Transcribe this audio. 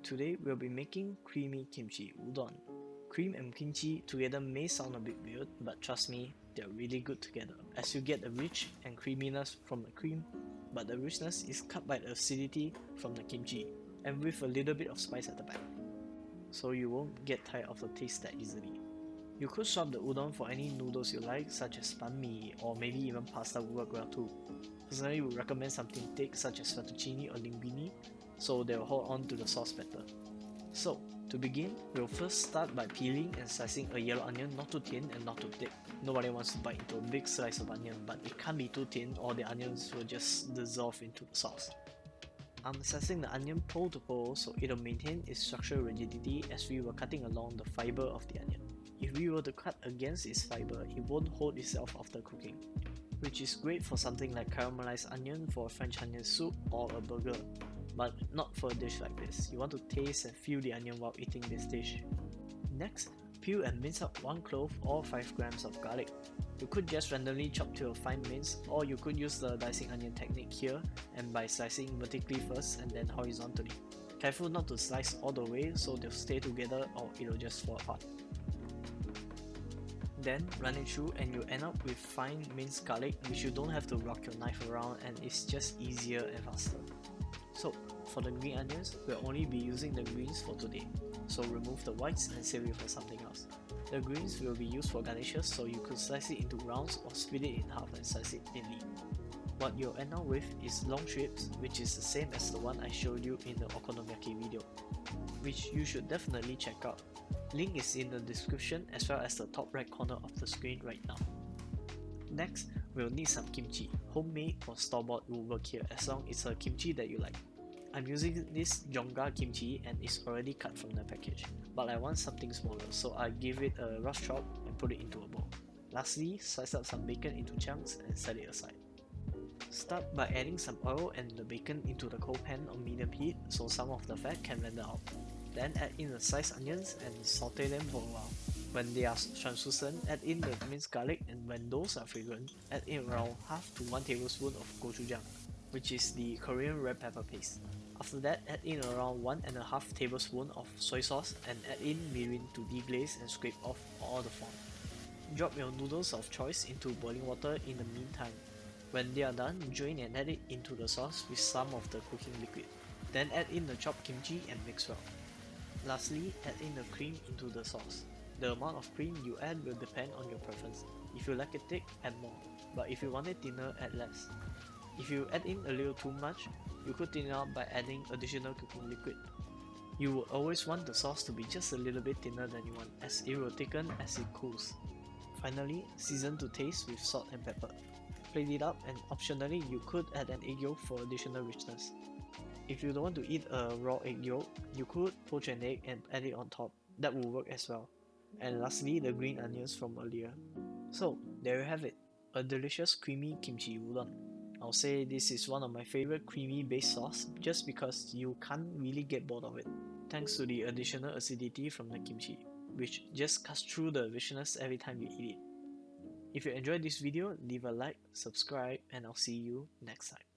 Today we'll be making creamy kimchi udon. Cream and kimchi together may sound a bit weird, but trust me, they're really good together, as you get the rich and creaminess from the cream, but the richness is cut by the acidity from the kimchi, and with a little bit of spice at the back, so you won't get tired of the taste that easily. You could swap the udon for any noodles you like, such as banh mi, or maybe even pasta would work well too. Personally, would recommend something thick such as fettuccine or linguine, so they'll hold on to the sauce better. So, to begin, we'll first start by peeling and slicing a yellow onion, not too thin and not too thick. Nobody wants to bite into a big slice of onion, but it can't be too thin or the onions will just dissolve into the sauce. I'm slicing the onion pole to pole so it'll maintain its structural rigidity as we were cutting along the fiber of the onion. If we were to cut against its fiber, it won't hold itself after cooking, which is great for something like caramelized onion for a French onion soup or a burger, but not for a dish like this. You want to taste and feel the onion while eating this dish. Next, peel and mince up 1 clove or 5 grams of garlic. You could just randomly chop to a fine mince, or you could use the dicing onion technique here and by slicing vertically first and then horizontally. Careful not to slice all the way so they'll stay together or it'll just fall apart. Then run it through and you end up with fine minced garlic, which you don't have to rock your knife around, and it's just easier and faster. So for the green onions, we'll only be using the greens for today, so remove the whites and save it for something else. The greens will be used for garnishes, so you could slice it into rounds or split it in half and slice it thinly. What you'll end up with is long strips, which is the same as the one I showed you in the okonomiyaki video, which you should definitely check out. Link is in the description as well as the top right corner of the screen right now. Next, we'll need some kimchi. Homemade or store-bought will work here as long as it's a kimchi that you like. I'm using this Jonga kimchi and it's already cut from the package, but I want something smaller, so I give it a rough chop and put it into a bowl. Lastly, slice up some bacon into chunks and set it aside. Start by adding some oil and the bacon into the cold pan on medium heat so some of the fat can render out. Then add in the sliced onions and saute them for a while. When they are translucent, add in the minced garlic, and when those are fragrant, add in around half to 1 tablespoon of gochujang, which is the Korean red pepper paste. After that, add in around 1.5 tablespoon of soy sauce and add in mirin to deglaze and scrape off all the foam. Drop your noodles of choice into boiling water in the meantime. When they are done, drain and add it into the sauce with some of the cooking liquid. Then add in the chopped kimchi and mix well. Lastly, add in the cream into the sauce. The amount of cream you add will depend on your preference. If you like it thick, add more, but if you want it thinner, add less. If you add in a little too much, you could thin it out by adding additional cooking liquid. You will always want the sauce to be just a little bit thinner than you want, as it will thicken as it cools. Finally, season to taste with salt and pepper. Plate it up, and optionally you could add an egg yolk for additional richness. If you don't want to eat a raw egg yolk, you could poach an egg and add it on top. That will work as well. And lastly, the green onions from earlier. So, there you have it, a delicious creamy kimchi udon. I'll say this is one of my favorite creamy based sauce just because you can't really get bored of it, thanks to the additional acidity from the kimchi, which just cuts through the richness every time you eat it. If you enjoyed this video, leave a like, subscribe, and I'll see you next time.